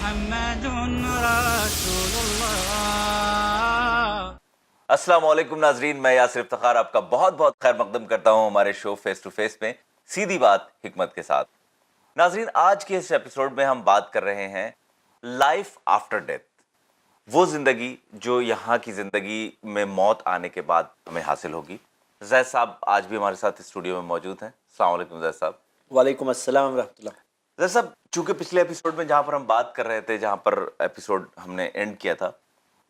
محمد رسول اللہ۔ السلام علیکم ناظرین، میں یاسر افتخار آپ کا بہت بہت خیر مقدم کرتا ہوں ہمارے شو فیس ٹو فیس میں سیدھی بات حکمت کے ساتھ۔ ناظرین، آج کے اس ایپیسوڈ میں ہم بات کر رہے ہیں لائف آفٹر ڈیتھ، وہ زندگی جو یہاں کی زندگی میں موت آنے کے بعد ہمیں حاصل ہوگی۔ زید صاحب آج بھی ہمارے ساتھ اسٹوڈیو میں موجود ہیں۔ السلام علیکم زید صاحب۔ وعلیکم السلام ورحمۃ اللہ۔ زید صاحب، چونکہ پچھلے ایپیسوڈ میں جہاں پر ہم بات کر رہے تھے، جہاں پر ایپیسوڈ ہم نے اینڈ کیا تھا،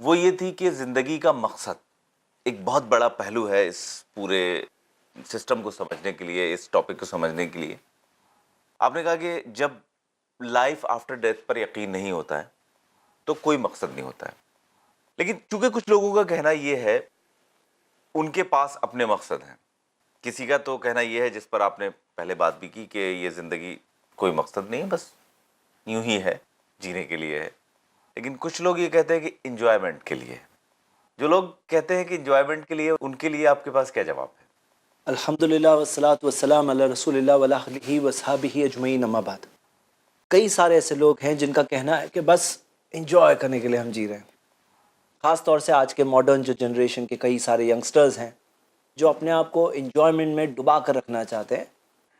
وہ یہ تھی کہ زندگی کا مقصد ایک بہت بڑا پہلو ہے اس پورے سسٹم کو سمجھنے کے لیے، اس ٹاپک کو سمجھنے کے لیے۔ آپ نے کہا کہ جب لائف آفٹر ڈیتھ پر یقین نہیں ہوتا ہے تو کوئی مقصد نہیں ہوتا ہے، لیکن چونکہ کچھ لوگوں کا کہنا یہ ہے، ان کے پاس اپنے مقصد ہیں۔ کسی کا تو کہنا یہ ہے، جس پر آپ نے پہلے بات بھی کی، کہ یہ زندگی کوئی مقصد نہیں ہے، بس یوں ہی ہے، جینے کے لیے ہے۔ لیکن کچھ لوگ یہ کہتے ہیں کہ انجوائمنٹ کے لیے۔ جو لوگ کہتے ہیں کہ انجوائمنٹ کے لیے، ان کے لیے آپ کے پاس کیا جواب ہے؟ الحمدللہ والصلاۃ والسلام علی رسول اللہ وعلی آلہ وصحبہ اجمعین، اما بعد۔ کئی سارے ایسے لوگ ہیں جن کا کہنا ہے کہ بس انجوائے کرنے کے لیے ہم جی رہے ہیں۔ خاص طور سے آج کے ماڈرن جو جنریشن کے کئی سارے ینگسٹرز ہیں جو اپنے آپ کو انجوائمنٹ میں ڈبا کر رکھنا چاہتے ہیں،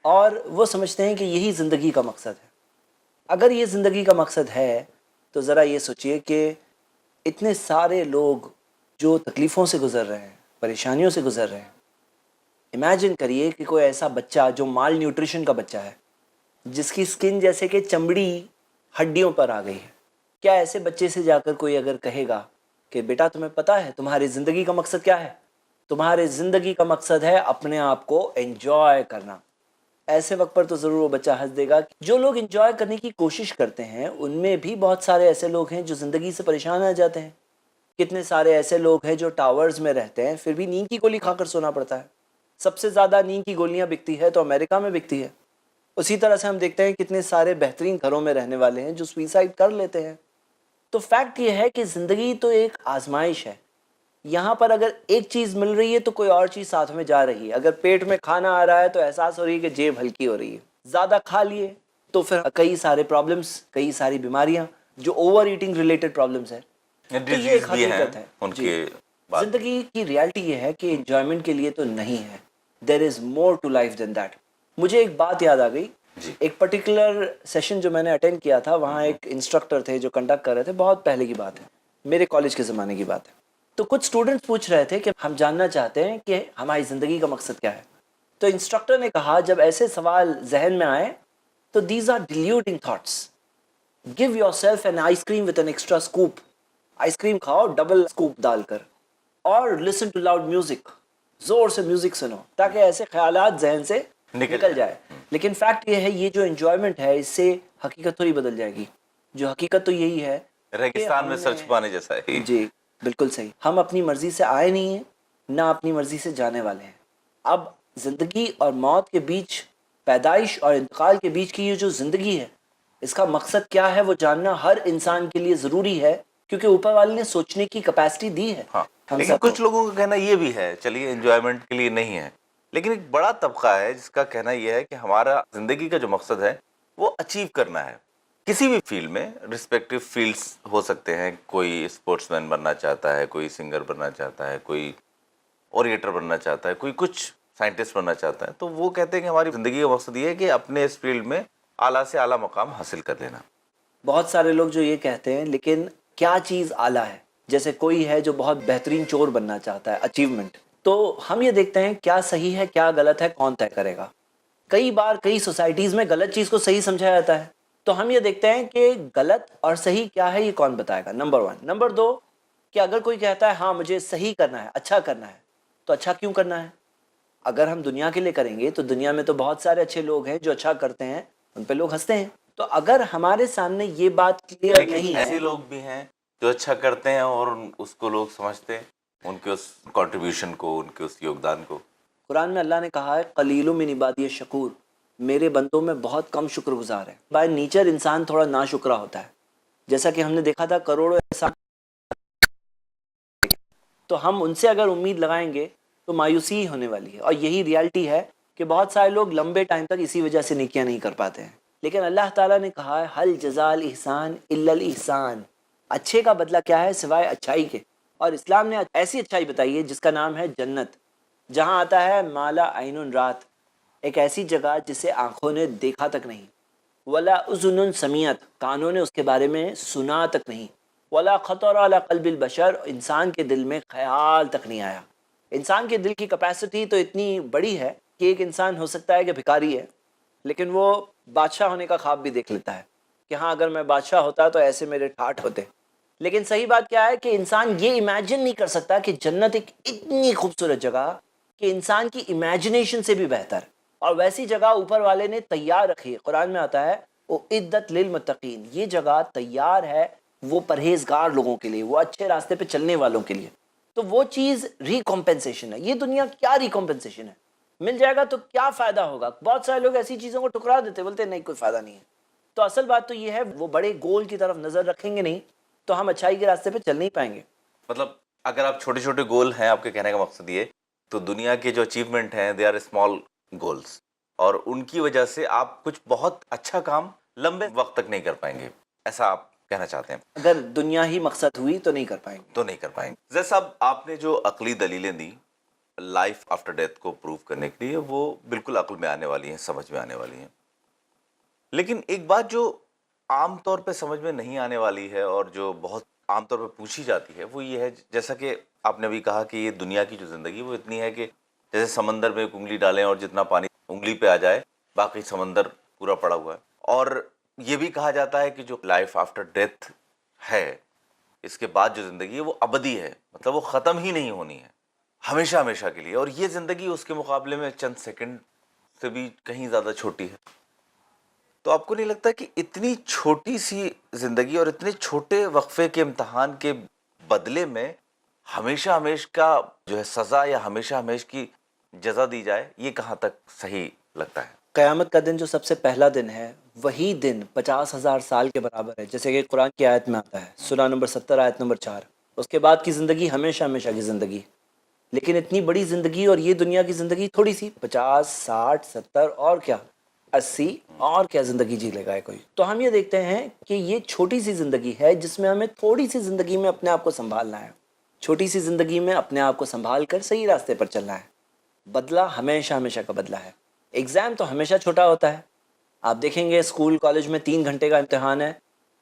اور وہ سمجھتے ہیں کہ یہی زندگی کا مقصد ہے۔ اگر یہ زندگی کا مقصد ہے تو ذرا یہ سوچئے کہ اتنے سارے لوگ جو تکلیفوں سے گزر رہے ہیں، پریشانیوں سے گزر رہے ہیں، امیجن کریے کہ کوئی ایسا بچہ جو مال نیوٹریشن کا بچہ ہے، جس کی سکن جیسے کہ چمڑی ہڈیوں پر آ گئی ہے، کیا ایسے بچے سے جا کر کوئی اگر کہے گا کہ بیٹا تمہیں پتہ ہے تمہاری زندگی کا مقصد کیا ہے؟ تمہارے زندگی کا مقصد ہے اپنے آپ کو انجوائے کرنا۔ ایسے وقت پر تو ضرور وہ بچہ ہنس دے گا۔ جو لوگ انجوائے کرنے کی کوشش کرتے ہیں ان میں بھی بہت سارے ایسے لوگ ہیں جو زندگی سے پریشان آ جاتے ہیں۔ کتنے سارے ایسے لوگ ہیں جو ٹاورز میں رہتے ہیں، پھر بھی نیند کی گولی کھا کر سونا پڑتا ہے۔ سب سے زیادہ نیند کی گولیاں بکتی ہے تو امریکہ میں بکتی ہے۔ اسی طرح سے ہم دیکھتے ہیں کتنے سارے بہترین گھروں میں رہنے والے ہیں جو سوئیسائڈ کر لیتے ہیں۔ تو فیکٹ یہ ہے کہ زندگی تو ایک آزمائش ہے۔ یہاں پر اگر ایک چیز مل رہی ہے تو کوئی اور چیز ساتھ میں جا رہی ہے۔ اگر پیٹ میں کھانا آ رہا ہے تو احساس ہو رہی ہے کہ جیب ہلکی ہو رہی ہے۔ زیادہ کھا لیے تو پھر کئی سارے پرابلمز، کئی ساری بیماریاں جو اوور ایٹنگ ریلیٹڈ پرابلمز ہیں، تو یہ ایک حقیقت ہے۔ ان جی، کے بعد زندگی کی ریالٹی یہ ہے کہ انجوائمنٹ کے لیے تو نہیں ہے۔ There is more to life than that. مجھے ایک بات یاد آ گئی، ایک پرٹیکولر سیشن جو میں نے اٹینڈ کیا تھا، وہاں ایک انسٹرکٹر تھے جو کنڈکٹ کر رہے تھے، بہت پہلے کی بات ہے، میرے کالج کے زمانے کی بات ہے۔ تو کچھ اسٹوڈنٹس پوچھ رہے تھے کہ ہم جاننا چاہتے ہیں کہ ہماری زندگی کا مقصد کیا ہے۔ تو انسٹرکٹر نے کہا جب ایسے سوال ذہن میں آئے تو these are diluting thoughts. Give yourself an ice cream with an extra scoop. Ice cream کھاؤ ڈبل اسکوپ ڈال کر، اور لسن ٹو لاؤڈ میوزک، زور سے میوزک سنو تاکہ ایسے خیالات ذہن سے نکل جائے۔ لیکن فیکٹ یہ ہے، یہ جو انجوائمنٹ ہے اس سے حقیقت تھوڑی بدل جائے گی۔ جو حقیقت تو یہی ہے، ریگستان میں سر چھپانے جیسا ہے۔ جی بالکل صحیح۔ ہم اپنی مرضی سے آئے نہیں ہیں، نہ اپنی مرضی سے جانے والے ہیں۔ اب زندگی اور موت کے بیچ، پیدائش اور انتقال کے بیچ کی یہ جو زندگی ہے، اس کا مقصد کیا ہے وہ جاننا ہر انسان کے لیے ضروری ہے، کیونکہ اوپر والے نے سوچنے کی کیپیسٹی دی ہے۔ ہاں، ہم لیکن سب کو۔ کچھ لوگوں کا کہنا یہ بھی ہے، چلیے انجوائمنٹ کے لیے نہیں ہے، لیکن ایک بڑا طبقہ ہے جس کا کہنا یہ ہے کہ ہمارا زندگی کا جو مقصد ہے وہ اچیو کرنا ہے۔ کسی بھی فیلڈ میں، رسپیکٹو فیلڈز ہو سکتے ہیں، کوئی اسپورٹس مین بننا چاہتا ہے، کوئی سنگر بننا چاہتا ہے، کوئی اوریٹر بننا چاہتا ہے، کوئی کچھ سائنٹسٹ بننا چاہتا ہے، تو وہ کہتے ہیں کہ ہماری زندگی کا مقصد یہ ہے کہ اپنے اس فیلڈ میں اعلیٰ سے اعلیٰ مقام حاصل کر لینا۔ بہت سارے لوگ جو یہ کہتے ہیں، لیکن کیا چیز اعلیٰ ہے؟ جیسے کوئی ہے جو بہت بہترین چور بننا چاہتا ہے، اچیومنٹ، تو ہم یہ دیکھتے ہیں کیا صحیح ہے کیا غلط ہے، کون طے کرے گا؟ کئی بار کئی سوسائٹیز میں غلط چیز کو صحیح سمجھا جاتا ہے، تو ہم یہ دیکھتے ہیں کہ غلط اور صحیح کیا ہے، یہ کون بتائے گا؟ نمبر 1۔ نمبر 2، کہ اگر کوئی کہتا ہے ہاں مجھے صحیح کرنا ہے، اچھا کرنا ہے، تو اچھا کیوں کرنا ہے؟ اگر ہم دنیا کے لیے کریں گے تو دنیا میں تو بہت سارے اچھے لوگ ہیں جو اچھا کرتے ہیں، ان پہ لوگ ہنستے ہیں۔ تو اگر ہمارے سامنے یہ بات کلیئر لیکن نہیں ہے، ایسے لوگ بھی ہیں جو اچھا کرتے ہیں اور اس کو لوگ سمجھتے ہیں، ان کے اس کنٹریبیوشن کو، ان کے اس یوگدان کو۔ قرآن میں اللہ نے کہا ہے قلیل من عبادی الشکور، میرے بندوں میں بہت کم شکر گزار ہیں۔ بائی نیچر انسان تھوڑا ناشکرا ہوتا ہے، جیسا کہ ہم نے دیکھا تھا کروڑوں احسان، تو ہم ان سے اگر امید لگائیں گے تو مایوسی ہی ہونے والی ہے۔ اور یہی ریالٹی ہے کہ بہت سارے لوگ لمبے ٹائم تک اسی وجہ سے نیکیاں نہیں کر پاتے ہیں۔ لیکن اللہ تعالیٰ نے کہا ہے حل جزاء الاحسان الا الاحسان، اچھے کا بدلہ کیا ہے سوائے اچھائی کے. اور اسلام نے ایسی اچھائی بتائی ہے جس کا نام ہے جنت، جہاں آتا ہے مالا عین رات، ایک ایسی جگہ جسے آنکھوں نے دیکھا تک نہیں، ولا اذن سمیعت، کانوں نے اس کے بارے میں سنا تک نہیں، ولا خطر علی قلب البشر، انسان کے دل میں خیال تک نہیں آیا. انسان کے دل کی کیپیسٹی تو اتنی بڑی ہے کہ ایک انسان ہو سکتا ہے کہ بھکاری ہے لیکن وہ بادشاہ ہونے کا خواب بھی دیکھ لیتا ہے کہ ہاں اگر میں بادشاہ ہوتا تو ایسے میرے ٹھاٹھ ہوتے. لیکن صحیح بات کیا ہے کہ انسان یہ امیجن نہیں کر سکتا کہ جنت ایک اتنی خوبصورت جگہ کہ انسان کی امیجنیشن سے بھی بہتر، اور ویسی جگہ اوپر والے نے تیار رکھی ہے. قرآن میں آتا ہے اعدت للمتقین، یہ جگہ تیار ہے وہ پرہیزگار لوگوں کے لیے، وہ اچھے راستے پہ چلنے والوں کے لیے. تو وہ چیز ریکمپنسیشن ہے. یہ دنیا کیا ریکمپنسیشن ہے؟ مل جائے گا تو کیا فائدہ ہوگا؟ بہت سارے لوگ ایسی چیزوں کو ٹکرا دیتے، بولتے نہیں کوئی فائدہ نہیں ہے. تو اصل بات تو یہ ہے وہ بڑے گول کی طرف نظر رکھیں گے نہیں تو ہم اچھائی کے راستے پہ چل نہیں پائیں گے. مطلب اگر آپ چھوٹے چھوٹے گول ہیں، آپ کے کہنے کا مقصد یہ تو دنیا کے جو اچیومنٹ ہیں دے آر اسمال گولز، اور ان کی وجہ سے آپ کچھ بہت اچھا کام لمبے وقت تک نہیں کر پائیں گے، ایسا آپ کہنا چاہتے ہیں؟ اگر دنیا ہی مقصد ہوئی تو نہیں کر پائیں گے. زید صاحب، آپ نے جو عقلی دلیلیں دی لائف آفٹر ڈیتھ کو پروو کرنے کے لیے، وہ بالکل عقل میں آنے والی ہیں، سمجھ میں آنے والی ہیں. لیکن ایک بات جو عام طور پہ سمجھ میں نہیں آنے والی ہے اور جو بہت عام طور پہ پوچھی جاتی ہے وہ یہ ہے، جیسا کہ آپ نے بھی کہا کہ یہ دنیا کی جو زندگی وہ اتنی ہے کہ جیسے سمندر میں ایک انگلی ڈالیں اور جتنا پانی انگلی پہ آ جائے باقی سمندر پورا پڑا ہوا ہے. اور یہ بھی کہا جاتا ہے کہ جو لائف آفٹر ڈیتھ ہے، اس کے بعد جو زندگی ہے وہ ابدی ہے، مطلب وہ ختم ہی نہیں ہونی ہے، ہمیشہ ہمیشہ کے لیے. اور یہ زندگی اس کے مقابلے میں چند سیکنڈ سے بھی کہیں زیادہ چھوٹی ہے. تو آپ کو نہیں لگتا کہ اتنی چھوٹی سی زندگی اور اتنے چھوٹے وقفے کے امتحان کے بدلے میں ہمیشہ ہمیشہ کا جو ہے سزا یا ہمیشہ ہمیشہ کی جزا دی جائے، یہ کہاں تک صحیح لگتا ہے؟ قیامت کا دن جو سب سے پہلا دن ہے وہی دن 50,000 سال کے برابر ہے، جیسے کہ قرآن کی آیت میں آتا ہے، سورہ نمبر 70 آیت نمبر 4. اس کے بعد کی زندگی ہمیشہ ہمیشہ کی زندگی. لیکن اتنی بڑی زندگی اور یہ دنیا کی زندگی تھوڑی سی 50 60 70 اور کیا 80 اور کیا زندگی جی لے گا کوئی. تو ہم یہ دیکھتے ہیں کہ یہ چھوٹی سی زندگی ہے جس میں ہمیں تھوڑی سی زندگی میں اپنے آپ کو سنبھالنا ہے، چھوٹی سی زندگی میں اپنے آپ کو سنبھال کر صحیح راستے پر چلنا ہے. بدلہ ہمیشہ ہمیشہ کا بدلہ ہے. ایگزام تو ہمیشہ چھوٹا ہوتا ہے. آپ دیکھیں گے اسکول کالج میں 3 گھنٹے کا امتحان ہے،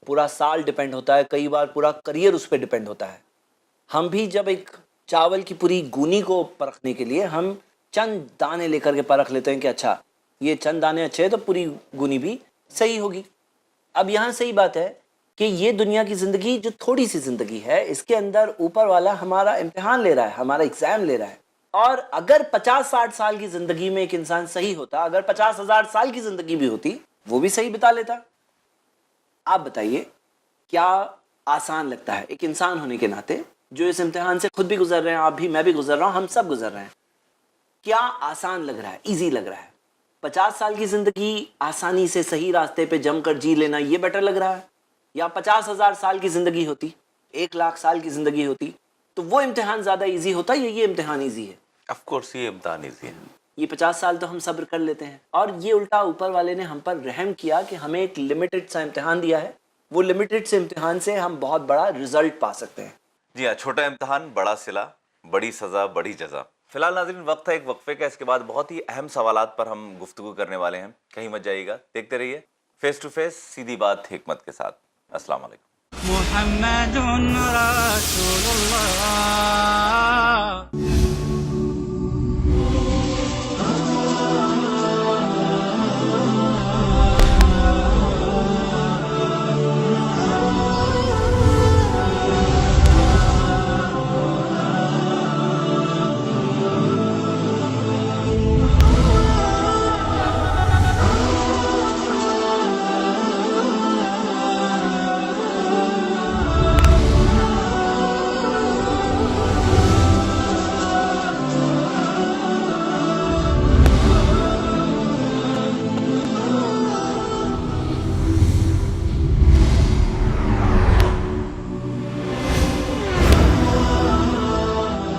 پورا سال ڈیپینڈ ہوتا ہے، کئی بار پورا کریئر اس پہ ڈیپینڈ ہوتا ہے. ہم بھی جب ایک چاول کی پوری گونی کو پرکھنے کے لیے ہم چند دانے لے کر کے پرکھ لیتے ہیں کہ اچھا یہ چند دانے اچھے ہیں تو پوری گونی بھی صحیح ہوگی. اب یہاں صحیح بات ہے کہ یہ دنیا کی زندگی جو تھوڑی سی زندگی ہے اس کے اندر اوپر والا ہمارا امتحان لے رہا ہے، ہمارا ایگزام لے رہا ہے. اور اگر 50-60 سال کی زندگی میں ایک انسان صحیح ہوتا، اگر 50,000 سال کی زندگی بھی ہوتی وہ بھی صحیح بتا لیتا. آپ بتائیے کیا آسان لگتا ہے ایک انسان ہونے کے ناطے جو اس امتحان سے خود بھی گزر رہے ہیں، آپ بھی، میں بھی گزر رہا ہوں، ہم سب گزر رہے ہیں، کیا آسان لگ رہا ہے، ایزی لگ رہا ہے؟ 50 سال کی زندگی آسانی سے صحیح راستے پہ جم کر جی لینا یہ بیٹر لگ رہا ہے، یا 50,000 سال کی زندگی ہوتی، 1,00,000 سال کی زندگی ہوتی تو وہ امتحان زیادہ ایزی ہوتا یا یہ امتحان ایزی ہے؟ آف کورس یہ امتحان ایزی ہے. یہ 50 سال تو ہم صبر کر لیتے ہیں، اور یہ الٹا اوپر والے نے ہم پر رحم کیا کہ ہمیں ایک لمیٹڈ سا امتحان دیا ہے، وہ لمیٹڈ سے امتحان سے ہم بہت بڑا رزلٹ پا سکتے ہیں. جی ہاں، چھوٹا امتحان بڑا صلہ، بڑی سزا بڑی جزا. فی الحال ناظرین وقت ہے ایک وقفے کا، اس کے بعد بہت ہی اہم سوالات پر ہم گفتگو کرنے والے ہیں. کہیں مت جائیے گا، دیکھتے رہیے فیس ٹو فیس، سیدھی بات حکمت کے ساتھ. السلام علیکم. محمد رسول اللہ.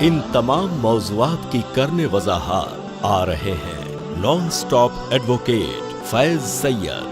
ان تمام موضوعات کی کرنے وضاحت آ رہے ہیں نان سٹاپ ایڈوکیٹ فیض سید.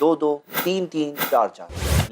2-2, 3-3, 4-4,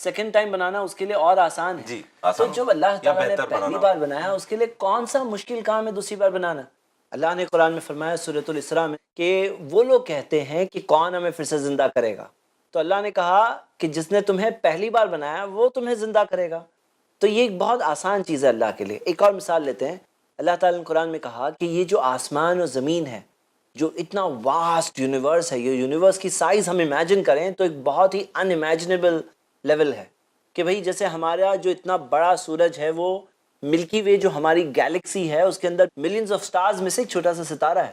سیکنڈ ٹائم بنانا اس کے لیے اور آسان ہے. جی، تو آسان جب اللہ یا تعالیٰ نے بہتر پہلی بنانا. بار بنایا اس کے لیے کون سا مشکل کام ہے دوسری بار بنانا؟ اللہ نے قرآن میں فرمایا سورۃ الاسراء میں کہ وہ لوگ کہتے ہیں کہ کون ہمیں پھر سے زندہ کرے گا. تو اللہ نے کہا کہ جس نے تمہیں پہلی بار بنایا وہ تمہیں زندہ کرے گا. تو یہ ایک بہت آسان چیز ہے اللہ کے لیے. ایک اور مثال لیتے ہیں. اللہ تعالیٰ نے قرآن میں کہا کہ یہ جو آسمان اور زمین ہے، جو اتنا واسٹ یونیورس ہے، یہ یونیورس کی سائز ہم امیجن کریں تو ایک بہت ہی ان امیجنیبل لیول ہے. کہ بھئی جیسے ہمارا جو اتنا بڑا سورج ہے، وہ ملکی وے جو ہماری گیلیکسی ہے اس کے اندر ملینز آف سٹارز میں سے ایک چھوٹا سا ستارہ ہے.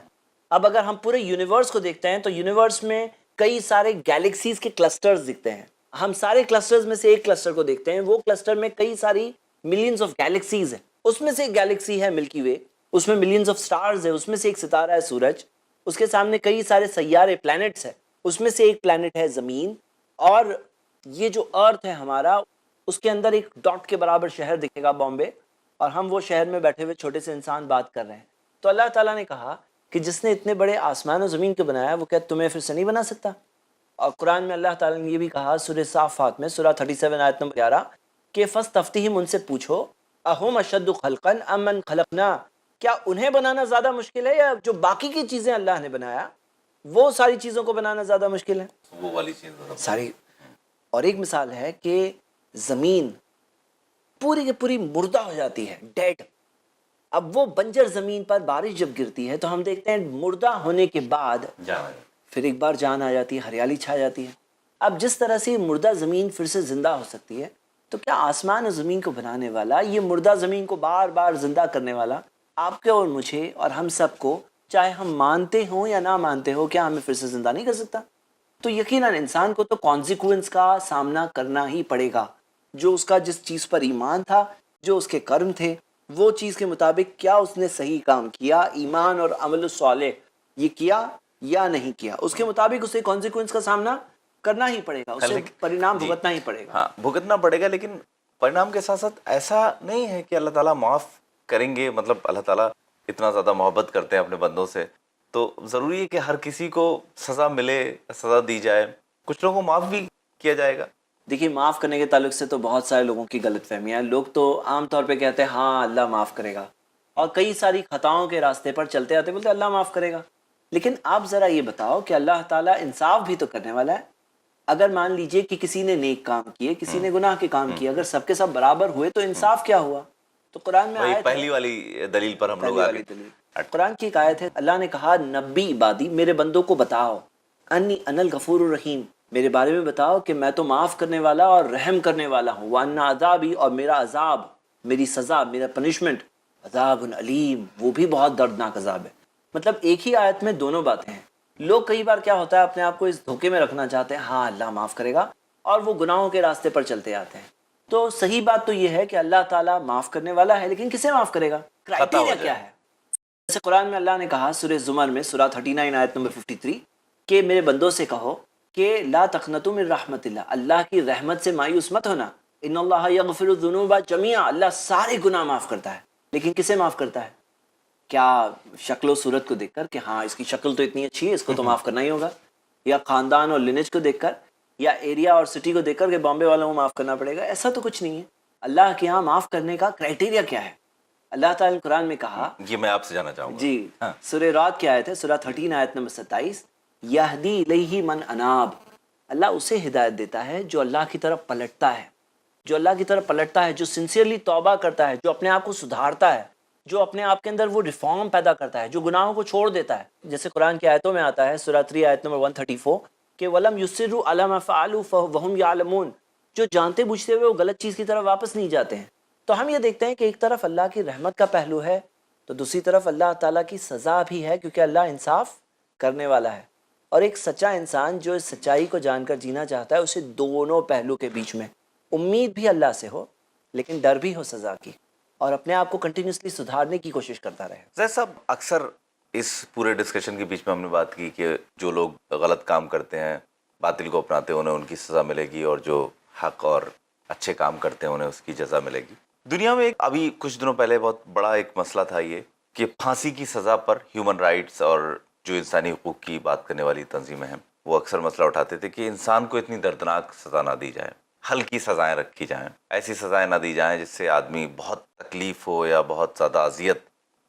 اب اگر ہم پورے یونیورس کو دیکھتے ہیں تو یونیورس میں کئی سارے گیلیکسیز کے کلسٹرز دکھتے ہیں. ہم سارے کلسٹرز میں سے ایک کلسٹر کو دیکھتے ہیں، وہ کلسٹر میں کئی ساری ملینز آف گیلیکسیز ہیں. اس میں سے ایک گیلیکسی ہے ملکی وے، اس میں ملینز آف سٹارز ہے، اس میں سے ایک ستارہ ہے سورج. اس کے سامنے کئی سارے سیارے پلانٹس ہیں، اس میں سے ایک پلانٹ ہے زمین. اور یہ جو ارتھ ہے ہمارا، اس کے اندر ایک ڈاٹ کے برابر شہر دکھے گا بامبے، اور ہم وہ شہر میں بیٹھے ہوئے چھوٹے سے انسان بات کر رہے ہیں. تو اللہ تعالیٰ نے کہا کہ جس نے اتنے بڑے آسمان و زمین کو بنایا وہ کیا تمہیں پھر سے نہیں بنا سکتا؟ اور قرآن میں اللہ تعالیٰ نے یہ بھی کہا سورہ صافات میں سورہ 37 آیت نمبر 11 کہ فاستفتہم، ان سے پوچھو، اہم اشد خلقا ام من خلقنا، کیا انہیں بنانا زیادہ مشکل ہے یا جو باقی کی چیزیں اللہ نے بنایا وہ ساری چیزوں کو بنانا زیادہ مشکل ہے؟ وہ والی چیز ساری. اور ایک مثال ہے کہ زمین پوری کی پوری مردہ ہو جاتی ہے، ڈیڈ. اب وہ بنجر زمین پر بارش جب گرتی ہے تو ہم دیکھتے ہیں مردہ ہونے کے بعد پھر ایک بار جان آ جاتی ہے، ہریالی چھا جاتی ہے. اب جس طرح سے مردہ زمین پھر سے زندہ ہو سکتی ہے، تو کیا آسمان اور زمین کو بنانے والا، یہ مردہ زمین کو بار بار زندہ کرنے والا، آپ کے اور مجھے اور ہم سب کو، چاہے ہم مانتے ہوں یا نہ مانتے ہو، کیا ہمیں پھر سے زندہ نہیں کر سکتا؟ تو یقیناً انسان کو تو کانسیکوینس کا سامنا کرنا ہی پڑے گا. جو اس کا جس چیز پر ایمان تھا، جو اس کے کرم تھے، وہ چیز کے مطابق کیا اس نے صحیح کام کیا، ایمان اور عمل الصالح یہ کیا یا نہیں کیا، اس کے مطابق اسے کانسیکوینس کا سامنا کرنا ہی پڑے گا، اسے پرینام بھگتنا ہی پڑے گا. ہاں بھگتنا پڑے گا، لیکن پرینام کے ساتھ ساتھ ایسا نہیں ہے کہ اللہ تعالیٰ معاف کریں گے. مطلب اللہ تعالیٰ اتنا زیادہ محبت کرتے ہیں اپنے بندوں سے، تو ضروری ہے کہ ہر کسی کو سزا ملے، سزا دی جائے. کچھ لوگوں کو معاف بھی کیا جائے گا. دیکھیے، معاف کرنے کے تعلق سے تو بہت سارے لوگوں کی غلط فہمیاں ہیں. لوگ تو عام طور پہ کہتے ہیں ہاں اللہ معاف کرے گا، اور کئی ساری خطاؤں کے راستے پر چلتے آتے بولتے اللہ معاف کرے گا. لیکن آپ ذرا یہ بتاؤ کہ اللہ تعالیٰ انصاف بھی تو کرنے والا ہے. اگر مان لیجئے کہ کسی نے نیک کام کیے، کسی نے گناہ کے کام کیے، اگر سب کے سب برابر ہوئے تو انصاف کیا ہوا؟ تو قرآن میں آیت ہے، پہلی والی دلیل پر ہم لوگ آگے. قرآن کی ایک آیت ہے، اللہ نے کہا نبی عبادی، میرے بندوں کو بتاؤ، انی انا الغفور الرحیم، میرے بارے میں بتاؤ کہ میں تو معاف کرنے والا اور رحم کرنے والا ہوں. وَأَنَّ عَذَابِي، اور میرا عذاب، میری سزا، میرا پنشمنٹ، عذاب علیم، وہ بھی بہت دردناک عذاب ہے. مطلب ایک ہی آیت میں دونوں باتیں ہیں. لوگ کئی بار کیا ہوتا ہے اپنے آپ کو اس دھوکے میں رکھنا چاہتے ہیں ہاں اللہ معاف کرے گا، اور وہ گناہوں کے راستے پر چلتے آتے ہیں. تو صحیح بات تو یہ ہے کہ اللہ تعالیٰ معاف کرنے والا ہے، لیکن کسے معاف کرے گا؟ کرائٹیریا کیا ہے؟ جیسے قرآن میں اللہ نے کہا سورہ زمر میں سورہ 39 آیت نمبر 53 کہ میرے بندوں سے کہو کہ لا تقنطوا من رحمت اللہ، اللہ کی رحمت سے مایوس مت ہونا. ان اللہ یغفر الذنوب جميعا، اللہ سارے گناہ معاف کرتا ہے. لیکن کسے معاف کرتا ہے؟ کیا شکل و صورت کو دیکھ کر کہ ہاں اس کی شکل تو اتنی اچھی ہے، اس کو تو معاف کرنا ہی ہوگا، یا خاندان اور لینیج کو دیکھ کر، یا ایریا اور سٹی کو دیکھ کر کہ بامبے والوں کو معاف کرنا پڑے گا؟ ایسا تو کچھ نہیں ہے. اللہ کے ہاں معاف کرنے کا کرائٹیریا کیا ہے؟ اللہ تعالیٰ نے قرآن میں کہا، یہ میں آپ سے جاننا چاہوں گا. جی سورہ رعد کی آیت ہے، سورہ 13 آیت نمبر 27، یہدی الیہ من اناب، اللہ اسے ہدایت دیتا ہے جو اللہ کی طرف پلٹتا ہے، جو اللہ کی طرف پلٹتا ہے، جو سنسیئرلی توبہ کرتا ہے، جو اپنے آپ کو سدھارتا ہے، جو اپنے آپ کے اندر وہ ریفارم پیدا کرتا ہے، جو گناہوں کو چھوڑ دیتا ہے. جیسے قرآن کی آیتوں میں آتا ہے سورہ 3 آیت نمبر 134 کہ وَلَمْ يُصِرُّوا عَلَىٰ مَا فَعَلُوا وَهُمْ يَعْلَمُونَ، جو جانتے بوجھتے ہوئے وہ غلط چیز کی طرف واپس نہیں جاتے ہیں. تو ہم یہ دیکھتے ہیں کہ ایک طرف اللہ کی رحمت کا پہلو ہے، تو دوسری طرف اللہ تعالیٰ کی سزا بھی ہے، کیونکہ اللہ انصاف کرنے والا ہے. اور ایک سچا انسان جو اس سچائی کو جان کر جینا چاہتا ہے، اسے دونوں پہلو کے بیچ میں امید بھی اللہ سے ہو، لیکن ڈر بھی ہو سزا کی، اور اپنے آپ کو کنٹینیوسلی سدھارنے کی کوشش کرتا رہے. زید صاحب، اکثر اس پورے ڈسکشن کے بیچ میں ہم نے بات کی کہ جو لوگ غلط کام کرتے ہیں، باطل کو اپناتے ہیں، انہیں ان کی سزا ملے گی، اور جو حق اور اچھے کام کرتے ہیں انہیں اس کی جزا ملے گی. دنیا میں ابھی کچھ دنوں پہلے بہت بڑا ایک مسئلہ تھا یہ کہ پھانسی کی سزا پر ہیومن رائٹس اور جو انسانی حقوق کی بات کرنے والی تنظیمیں ہیں وہ اکثر مسئلہ اٹھاتے تھے کہ انسان کو اتنی دردناک سزا نہ دی جائے. ہلکی سزائیں رکھی جائیں, ایسی سزائیں نہ دی جائیں جس سے آدمی بہت تکلیف ہو یا بہت زیادہ اذیت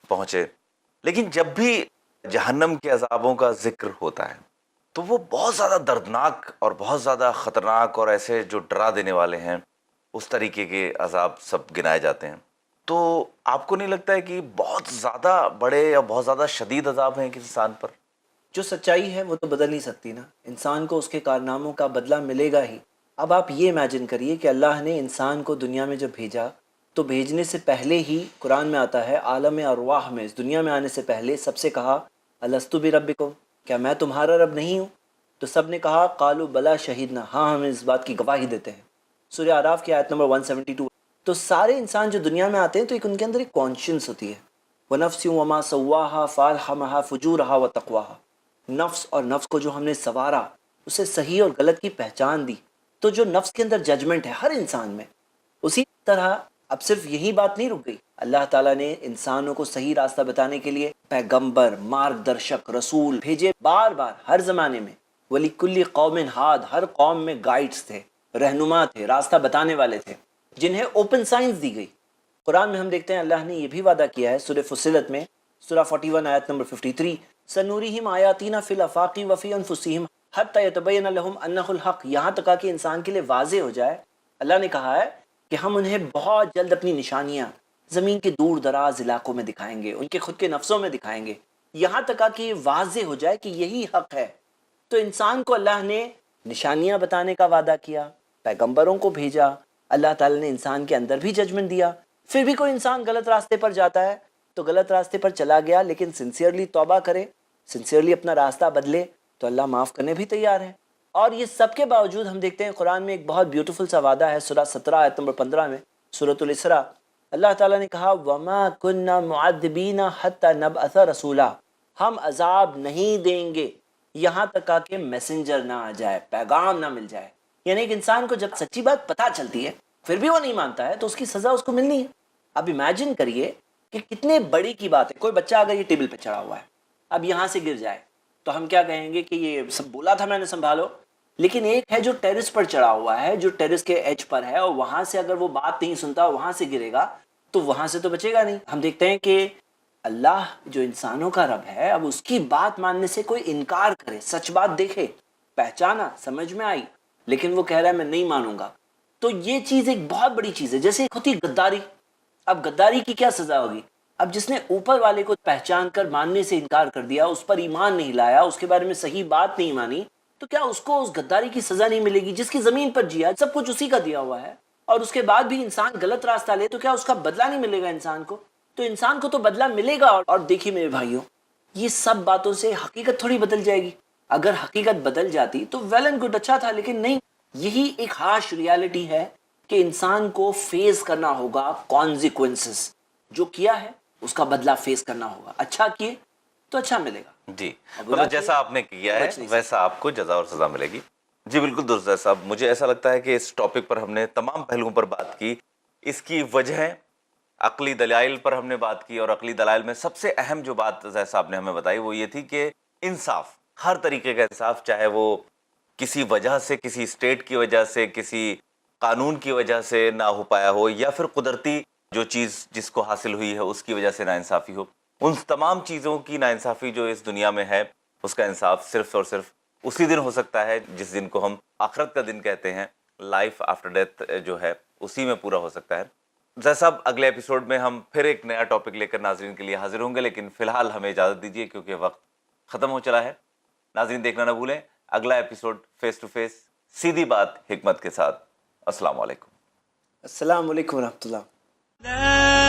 پہنچے. لیکن جب بھی جہنم کے عذابوں کا ذکر ہوتا ہے تو وہ بہت زیادہ دردناک اور بہت زیادہ خطرناک اور ایسے جو ڈرا دینے والے ہیں, اس طریقے کے عذاب سب گنائے جاتے ہیں. تو آپ کو نہیں لگتا ہے کہ بہت زیادہ بڑے یا بہت زیادہ شدید عذاب ہیں کسی انسان پر؟ جو سچائی ہے وہ تو بدل نہیں سکتی نا, انسان کو اس کے کارناموں کا بدلہ ملے گا ہی. اب آپ یہ امیجن کریے کہ اللہ نے انسان کو دنیا میں جب بھیجا تو بھیجنے سے پہلے ہی قرآن میں آتا ہے عالم ارواح میں, اس دنیا میں آنے سے پہلے سب سے کہا الستو بربکم, کیا میں تمہارا رب نہیں ہوں؟ تو سب نے کہا قالوا بلا شہیدنا, ہاں ہم اس بات کی گواہی دیتے ہیں. سورہ اعراف کی آیت نمبر 172. تو سارے انسان جو دنیا میں آتے ہیں تو ایک ان کے اندر ایک کانشنس ہوتی ہے, وَنَفْسٍ وَمَا سَوَّاهَا فَأَلْهَمَهَا فُجُورَهَا وَتَقْوَاهَا, نفس اور نفس کو جو ہم نے سوارا, اسے صحیح اور غلط کی پہچان دی. تو جو نفس کے اندر ججمنٹ ہے ہر انسان میں, اسی طرح اب صرف یہی بات نہیں رک گئی, اللہ تعالیٰ نے انسانوں کو صحیح راستہ بتانے کے لیے پیغمبر, مارگ درشک, رسول بھیجے بار بار ہر زمانے میں. وَلِكُلِّ قَوْمٍ ہاد, ہر قوم میں گائیڈز تھے, رہنما تھے, راستہ بتانے والے تھے, جنہیں اوپن سائنس دی گئی. قرآن میں ہم دیکھتے ہیں اللہ نے یہ بھی وعدہ کیا ہے سورہ فصلت میں, سورہ 41 آیت نمبر 53, سنورihim آیاتنا فی الافاق وفی انفسہم حتی یتبین لہم انہ الحق, یہاں تک کہ انسان کے لیے واضح ہو جائے. اللہ نے کہا ہے کہ ہم انہیں بہت جلد اپنی نشانیاں زمین کے دور دراز علاقوں میں دکھائیں گے, ان کے خود کے نفسوں میں دکھائیں گے, یہاں تک کہ یہ واضح ہو جائے کہ یہی حق ہے. تو انسان کو اللہ نے نشانیاں بتانے کا وعدہ کیا, پیغمبروں کو بھیجا, اللہ تعالیٰ نے انسان کے اندر بھی ججمنٹ دیا. پھر بھی کوئی انسان غلط راستے پر جاتا ہے تو غلط راستے پر چلا گیا, لیکن سنسیئرلی توبہ کرے, سنسیئرلی اپنا راستہ بدلے تو اللہ معاف کرنے بھی تیار ہے. اور یہ سب کے باوجود ہم دیکھتے ہیں قرآن میں ایک بہت بیوٹیفل سا وعدہ ہے, سورہ 17 آیت نمبر 15 میں, سورۃ الاسراء. اللہ تعالیٰ نے کہا وَمَا كُنَّا مُعَذِّبِينَ حَتَّى نَبْعَثَ رَسُولًا, ہم عذاب نہیں دیں گے یہاں تک کہ میسنجر نہ آ جائے, پیغام نہ مل جائے. یعنی ایک انسان کو جب سچی بات پتہ چلتی ہے پھر بھی وہ نہیں مانتا ہے تو اس کی سزا اس کو ملنی ہے. اب امیجن کریے کہ کتنے بڑی کی بات ہے, کوئی بچہ اگر یہ ٹیبل پہ چڑھا ہوا ہے, اب یہاں سے گر جائے تو ہم کیا کہیں گے کہ یہ سب بولا تھا میں نے سنبھالو. لیکن ایک ہے جو ٹیرس پر چڑھا ہوا ہے, جو ٹیرس کے ایج پر ہے, اور وہاں سے اگر وہ بات نہیں سنتا, وہاں سے گرے گا تو وہاں سے تو بچے گا نہیں. ہم دیکھتے ہیں کہ اللہ جو انسانوں کا رب ہے, اب اس کی بات ماننے سے کوئی انکار کرے, سچ بات دیکھے, پہچانا, سمجھ میں آئی, لیکن وہ کہہ رہا ہے میں نہیں مانوں گا, تو یہ چیز ایک بہت بڑی چیز ہے. جیسے ہوتی غداری, اب غداری کی کیا سزا ہوگی؟ اب جس نے اوپر والے کو پہچان کر ماننے سے انکار کر دیا, اس پر ایمان نہیں لایا, اس کے بارے میں صحیح بات نہیں مانی, تو کیا اس کو اس غداری کی سزا نہیں ملے گی؟ جس کی زمین پر جیا, سب کچھ اسی کا دیا ہوا ہے, اور اس کے بعد بھی انسان غلط راستہ لے تو کیا اس کا بدلہ نہیں ملے گا انسان کو؟ تو انسان کو تو بدلہ ملے گا. اور دیکھیے میرے بھائیوں, یہ سب باتوں سے حقیقت تھوڑی بدل جائے گی. اگر حقیقت بدل جاتی تو ویل اینڈ گڈ, اچھا تھا, لیکن نہیں. یہی ایک ہارش ریالٹی ہے کہ انسان کو فیس کرنا ہوگا کانزیکوینسز, جو کیا ہے اس کا بدلہ فیس کرنا ہوگا. اچھا کیے تو اچھا ملے گا, جی, مطلب جیسا آپ نے کیا ہے ویسا آپ کو جزا اور سزا ملے گی. جی بالکل درست ہے صاحب. مجھے ایسا لگتا ہے کہ اس ٹاپک پر ہم نے تمام پہلوؤں پر بات کی. اس کی وجہ عقلی دلائل پر ہم نے بات کی, اور عقلی دلائل میں سب سے اہم جو بات زید صاحب نے ہمیں بتائی وہ یہ تھی کہ انصاف, ہر طریقے کا انصاف, چاہے وہ کسی وجہ سے, کسی اسٹیٹ کی وجہ سے, کسی قانون کی وجہ سے نہ ہو پایا ہو, یا پھر قدرتی جو چیز جس کو حاصل ہوئی ہے اس کی وجہ سے ناانصافی ہو, ان تمام چیزوں کی ناانصافی جو اس دنیا میں ہے, اس کا انصاف صرف اور صرف اسی دن ہو سکتا ہے جس دن کو ہم آخرت کا دن کہتے ہیں. لائف آفٹر ڈیتھ جو ہے اسی میں پورا ہو سکتا ہے. زید صاحب, اگلے ایپیسوڈ میں ہم پھر ایک نیا ٹاپک لے کر ناظرین کے لیے حاضر ہوں گے, لیکن فی الحال ہمیں اجازت دیجیے کیونکہ وقت ختم ہو چلا ہے. ناظرین دیکھنا نہ بھولیں اگلا ایپیسوڈ فیس ٹو فیس, سیدھی بات حکمت کے ساتھ. السلام علیکم. السلام علیکم ورحمۃ اللہ.